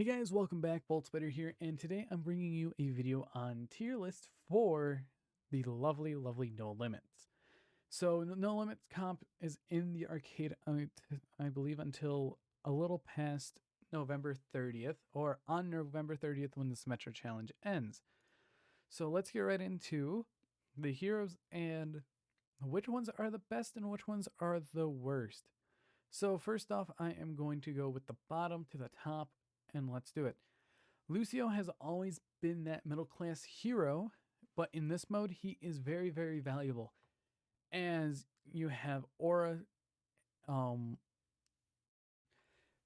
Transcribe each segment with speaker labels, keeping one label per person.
Speaker 1: Hey guys, welcome back. Boltspider here, and today I'm bringing you a video on tier list for the lovely No Limits. So No Limits comp is in the arcade, I believe, until a little past November 30th, or on November 30th when the Symmetra challenge ends. So let's get right into the heroes and which ones are the best and which ones are the worst. So first off, I am going to go with the bottom to the top, and let's do it. Lucio has always been that middle class hero, but in this mode, he is very valuable. As you have Aura um,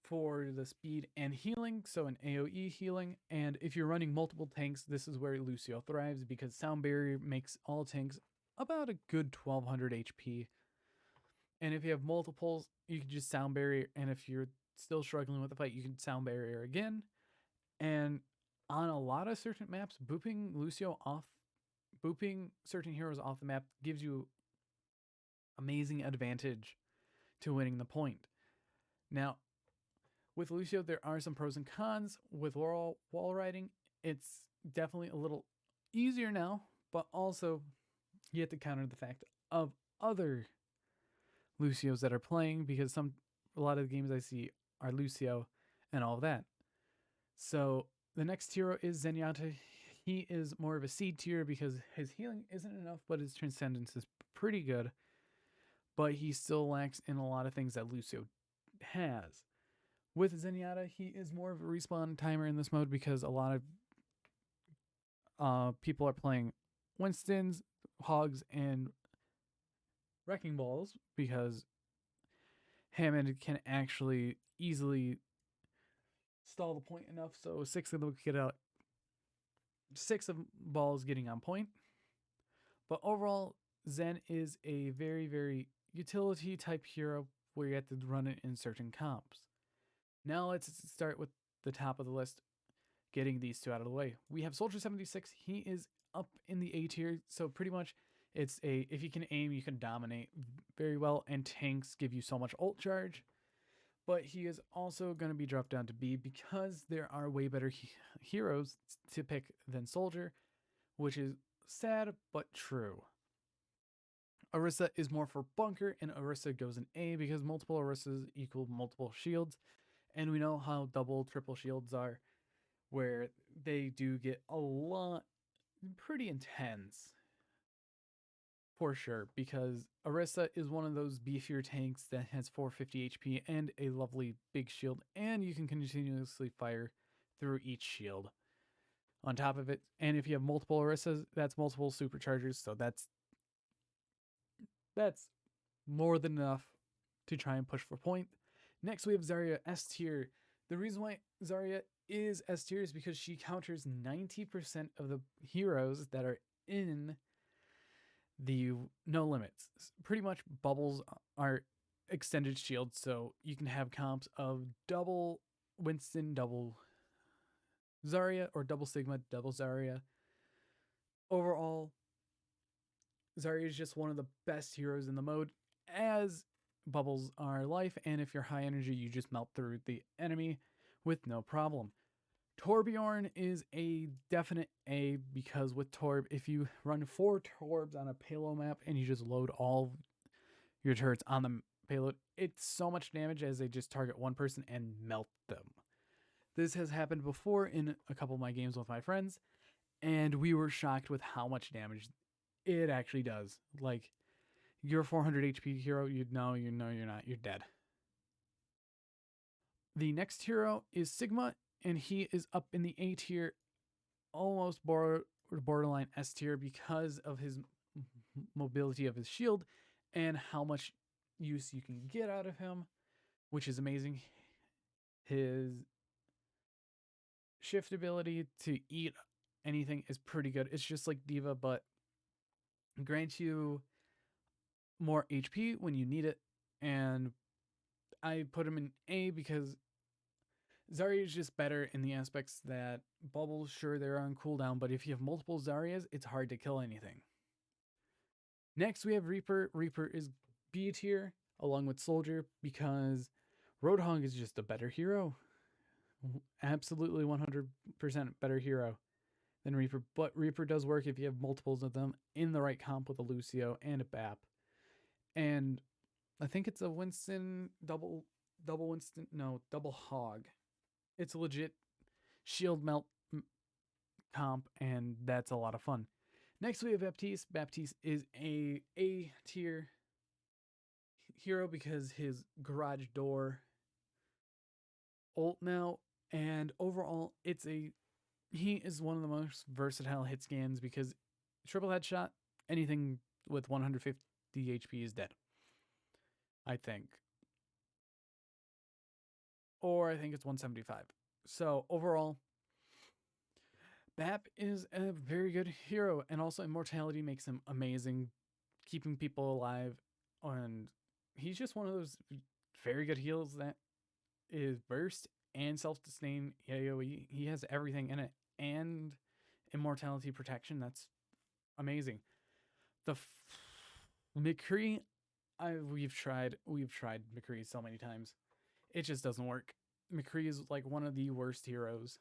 Speaker 1: for the speed and healing, so an AoE healing. And if you're running multiple tanks, this is where Lucio thrives because Sound Barrier makes all tanks about a good 1200 HP. And if you have multiples, you can just Sound Barrier. And if you're still struggling with the fight, you can Sound Barrier again. And on a lot of certain maps, booping certain heroes off the map gives you amazing advantage to winning the point. Now, with Lucio, there are some pros and cons. With wall riding, it's definitely a little easier now, but also you have to counter the fact of other Lucios that are playing because a lot of the games I see are Lucio and all of that. So the next hero is Zenyatta. He is more of a C tier because his healing isn't enough, but his transcendence is pretty good. But he still lacks in a lot of things that Lucio has. With Zenyatta, he is more of a respawn timer in this mode because a lot of people are playing Winstons, Hogs, and Wrecking Balls because Hammond can actually easily stall the point enough so six of balls getting on point. But overall, Zen is a very utility type hero where you have to run it in certain comps. Now let's start with the top of the list, getting these two out of the way. We have Soldier 76. He is up in the A tier, so pretty much it's if you can aim, you can dominate very well, and tanks give you so much ult charge. But he is also going to be dropped down to B because there are way better heroes to pick than Soldier, which is sad but true. Orisa is more for bunker, and Orisa goes in A because multiple Orisas equal multiple shields. And we know how double, triple shields are, where they do get a lot, pretty intense. For sure, because Orisa is one of those beefier tanks that has 450 HP and a lovely big shield, and you can continuously fire through each shield on top of it. And if you have multiple Orisas, that's multiple superchargers, so that's more than enough to try and push for point. Next, we have Zarya S tier. The reason why Zarya is S tier is because she counters 90% of the heroes that are in the No Limits. Pretty much bubbles are extended shields, so you can have comps of double Winston, double Zarya, or double Sigma, double Zarya. Overall, Zarya is just one of the best heroes in the mode, as bubbles are life, and if you're high energy, you just melt through the enemy with no problem. Torbjorn is a definite A because with Torb, if you run 4 Torbs on a payload map and you just load all your turrets on the payload, it's so much damage as they just target one person and melt them. This has happened before in a couple of my games with my friends, and we were shocked with how much damage it actually does. Like, you're a 400 HP hero, you're not, you're dead. The next hero is Sigma, and he is up in the A tier, almost borderline S tier because of his mobility of his shield and how much use you can get out of him, which is amazing. His shift ability to eat anything is pretty good. It's just like Diva, but grants you more HP when you need it. And I put him in A because Zarya is just better in the aspects that bubbles, sure, they're on cooldown, but if you have multiple Zaryas, it's hard to kill anything. Next, we have Reaper. Reaper is B tier along with Soldier because Roadhog is just a better hero. Absolutely 100% better hero than Reaper, but Reaper does work if you have multiples of them in the right comp with a Lucio and a BAP. And I think it's a Winston double Winston, no, double Hog. It's a legit shield melt comp, and that's a lot of fun. Next, we have Baptiste. Baptiste is A tier hero because his garage door ult now, and overall, he is one of the most versatile hit scans because triple headshot, anything with 150 HP is dead. I think. Or I think it's 175. So overall, Bap is a very good hero, and also immortality makes him amazing, keeping people alive. And he's just one of those very good heals that is burst and self-sustain AoE. He has everything in it, and immortality protection. That's amazing. The McCree, we've tried McCree so many times. It just doesn't work. McCree is like one of the worst heroes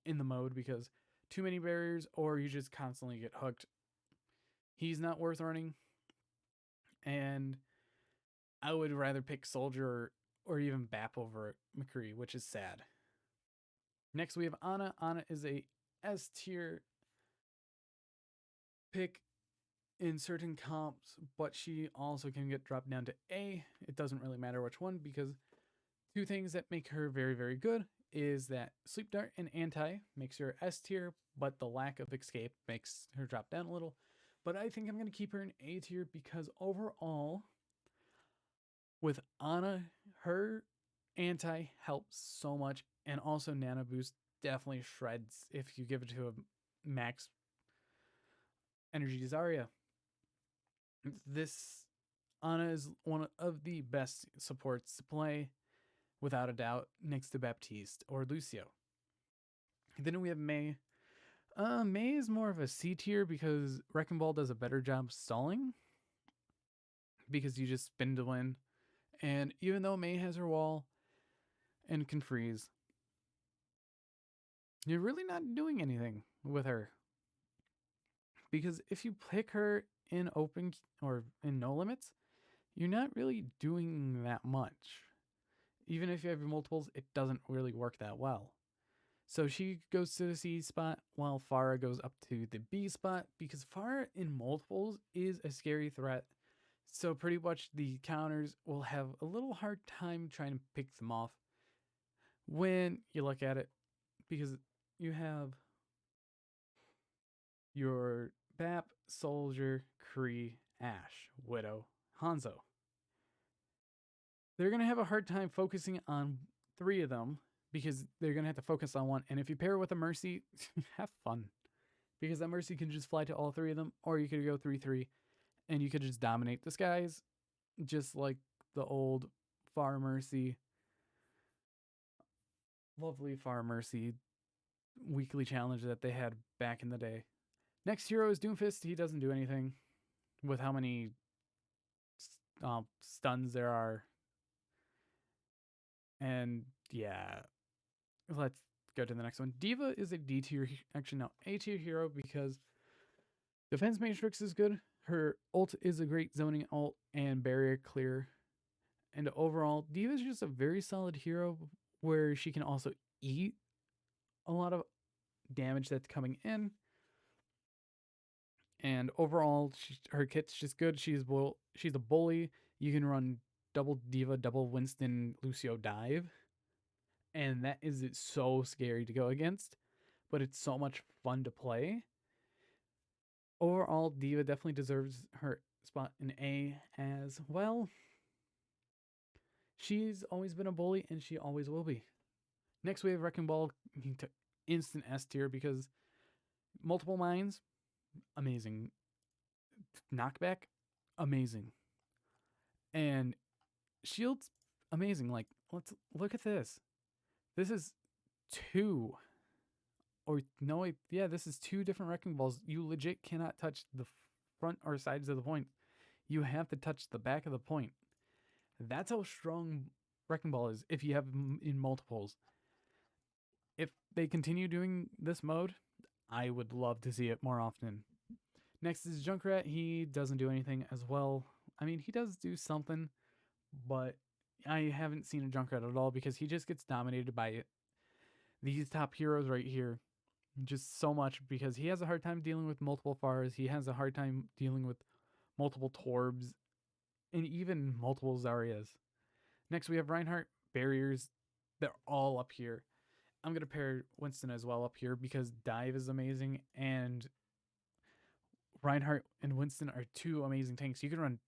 Speaker 1: in the mode because too many barriers or you just constantly get hooked. He's not worth running, and I would rather pick Soldier or even Bap over McCree, which is sad. Next we have Ana. Ana is a S tier pick in certain comps, but she also can get dropped down to A. It doesn't really matter which one because two things that make her very, very good is that Sleep Dart and Anti makes her S tier, but the lack of escape makes her drop down a little. But I think I'm going to keep her in A tier because overall, with Ana, her Anti helps so much, and also Nano Boost definitely shreds if you give it to a max energy Zarya. This Ana is one of the best supports to play, without a doubt, next to Baptiste or Lucio. Then we have Mei. Mei is more of a C tier because Wrecking Ball does a better job stalling because you just spin to win. And even though Mei has her wall and can freeze, you're really not doing anything with her. Because if you pick her in open or in no limits, you're not really doing that much. Even if you have your multiples, it doesn't really work that well. So she goes to the C spot while Pharah goes up to the B spot because Pharah in multiples is a scary threat. So pretty much the counters will have a little hard time trying to pick them off when you look at it because you have your Bap, Soldier, Kree, Ashe, Widow, Hanzo. They're going to have a hard time focusing on three of them because they're going to have to focus on one. And if you pair it with a Mercy, have fun. Because that Mercy can just fly to all three of them, or you could go 3-3, and you could just dominate the skies, just like the old Far Mercy, lovely Far Mercy weekly challenge that they had back in the day. Next hero is Doomfist. He doesn't do anything with how many stuns there are. And yeah, let's go to the next one. Diva is a D tier, actually no, A tier hero because Defense Matrix is good. Her ult is a great zoning ult and barrier clear. And overall, Diva is just a very solid hero where she can also eat a lot of damage that's coming in. And overall, her kit's just good. She's a bully. You can run double Diva, double Winston, Lucio dive. And that is so scary to go against. But it's so much fun to play. Overall, Diva definitely deserves her spot in A as well. She's always been a bully, and she always will be. Next, we have Wrecking Ball to instant S tier because multiple mines, amazing. Knockback, amazing. And shields, amazing. Like, let's look at this. This is two. Or no, yeah, this is two different Wrecking Balls. You legit cannot touch the front or sides of the point. You have to touch the back of the point. That's how strong Wrecking Ball is if you have in multiples. they continue doing this mode, I would love to see it more often. Next is Junkrat. He doesn't do anything as well. I mean, he does do something, but I haven't seen a Junkrat at all because he just gets dominated by these top heroes right here just so much because he has a hard time dealing with multiple Fars. He has a hard time dealing with multiple Torbs and even multiple Zaryas. Next, we have Reinhardt, barriers. They're all up here. I'm going to pair Winston as well up here because dive is amazing and Reinhardt and Winston are two amazing tanks. You can run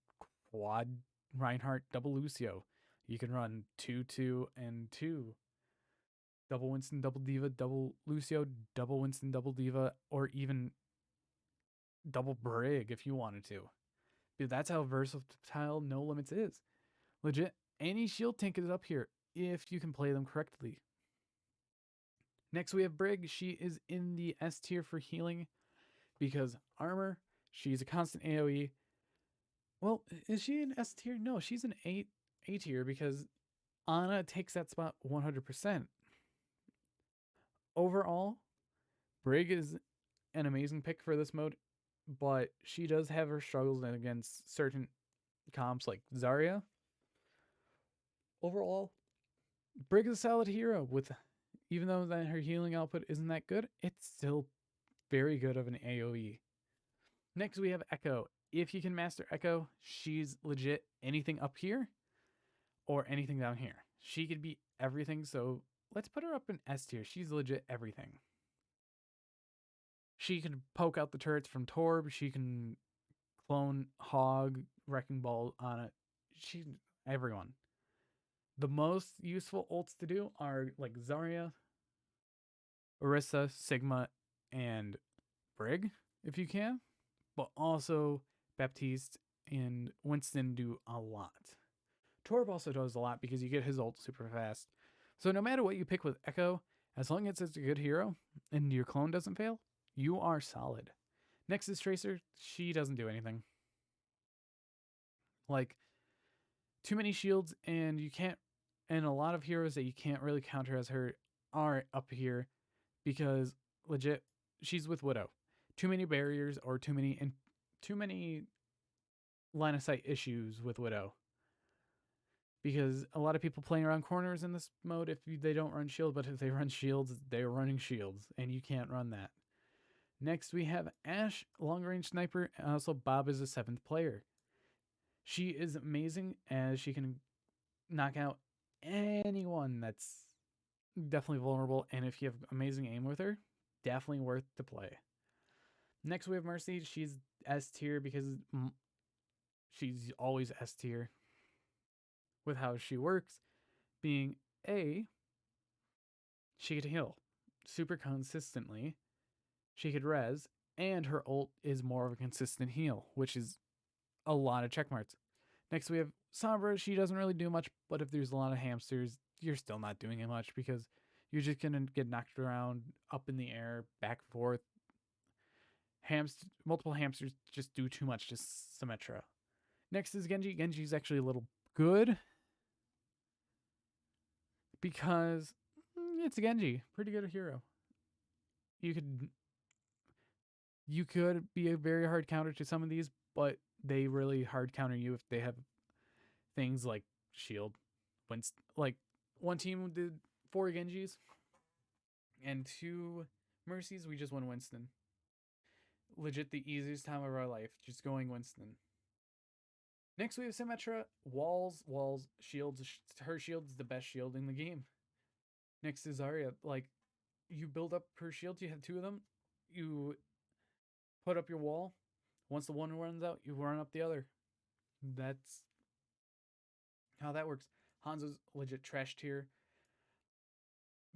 Speaker 1: quad Reinhardt, double Lucio. You can run 2-2 and 2. Double Winston, double Diva, double Lucio, double Winston, double Diva, or even double Brig if you wanted to. Dude, that's how versatile No Limits is. Legit, any shield tank is up here if you can play them correctly. Next, we have Brig. She is in the S tier for healing because armor, she's a constant AoE. Well, is she an S tier? No, she's an A tier because Ana takes that spot 100%. Overall, Brig is an amazing pick for this mode, but she does have her struggles against certain comps like Zarya. Overall, Brig is a solid hero with, even though that her healing output isn't that good, it's still very good of an AoE. Next, we have Echo. If you can master Echo, she's legit anything up here or anything down here. She could be everything, so let's put her up in S tier. She's legit everything. She can poke out the turrets from Torb. She can clone Hog, Wrecking Ball on it. She's everyone. The most useful ults to do are like Zarya, Orisa, Sigma, and Brig, if you can. But also Baptiste and Winston do a lot. Torb also does a lot because you get his ult super fast. So no matter what you pick with Echo, as long as it's a good hero and your clone doesn't fail, you are solid. Next is Tracer. She doesn't do anything. Like, too many shields and you can't, and a lot of heroes that you can't really counter as her are up here because legit, she's with Widow. Too many barriers or too many line of sight issues with Widow. Because a lot of people playing around corners in this mode, if they don't run shield, but if they run shields, they're running shields, and you can't run that. Next, we have Ashe, long-range sniper, and also Bob is a 7th player. She is amazing as she can knock out anyone that's definitely vulnerable, and if you have amazing aim with her, definitely worth to play. Next, we have Mercy. She's S tier because she's always S tier with how she works, being A, she could heal super consistently, she could res, and her ult is more of a consistent heal, which is a lot of check marks. Next, we have Sombra. She doesn't really do much, but if there's a lot of hamsters, you're still not doing much because you're just going to get knocked around, up in the air, back and forth. Multiple hamsters just do too much to Symmetra. Next is Genji. Genji's actually a little good because it's Genji. Pretty good hero. You could be a very hard counter to some of these, but they really hard counter you if they have things like shield. When like one team did 4 Genjis and 2 Mercies, we just won Winston. Legit the easiest time of our life, just going Winston. Next we have Symmetra, walls, shields. Her shield is the best shield in the game. Next is Zarya. Like, you build up her shield, you have 2 of them, you put up your wall. Once the one runs out, you run up the other. That's how that works. Hanzo's legit trash tier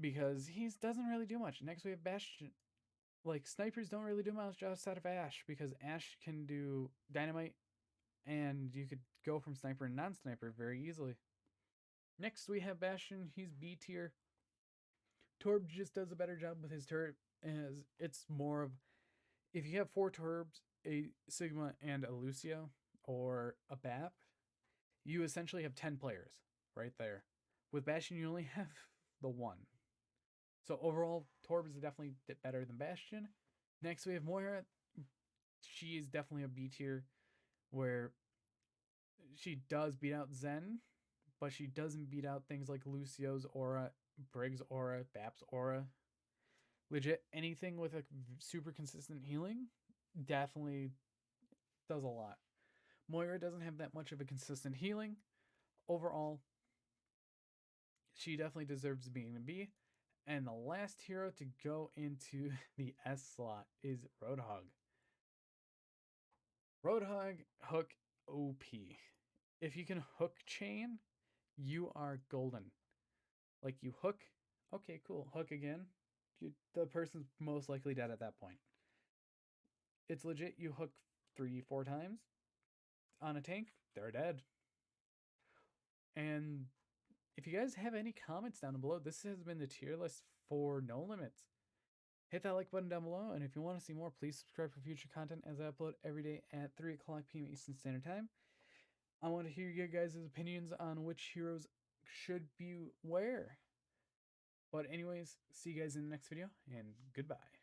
Speaker 1: because he doesn't really do much. Next we have Bastion. Like, snipers don't really do much outside of Ashe because Ashe can do dynamite and you could go from sniper and non-sniper very easily. Next we have Bastion. He's B tier. Torb just does a better job with his turret as it's more of, if you have 4 Torbs, a Sigma, and a Lucio, or a BAP, you essentially have 10 players right there. With Bastion, you only have the 1. So overall, Torb is definitely better than Bastion. Next, we have Moira. She is definitely a B tier, where she does beat out Zen, but she doesn't beat out things like Lucio's aura, Brig's aura, Bap's aura. Legit, anything with a super consistent healing definitely does a lot. Moira doesn't have that much of a consistent healing. Overall, she definitely deserves being a B. And the last hero to go into the S slot is Roadhog. Roadhog hook OP. If you can hook chain, you are golden. Like you hook, okay, cool. Hook again. The person's most likely dead at that point. It's legit. You hook 3-4 times on a tank, they're dead. And if you guys have any comments down below, this has been the tier list for No Limits. Hit that like button down below, and if you want to see more, please subscribe for future content as I upload every day at 3 o'clock p.m. Eastern Standard Time. I want to hear your guys' opinions on which heroes should be where. But anyways, see you guys in the next video, and goodbye.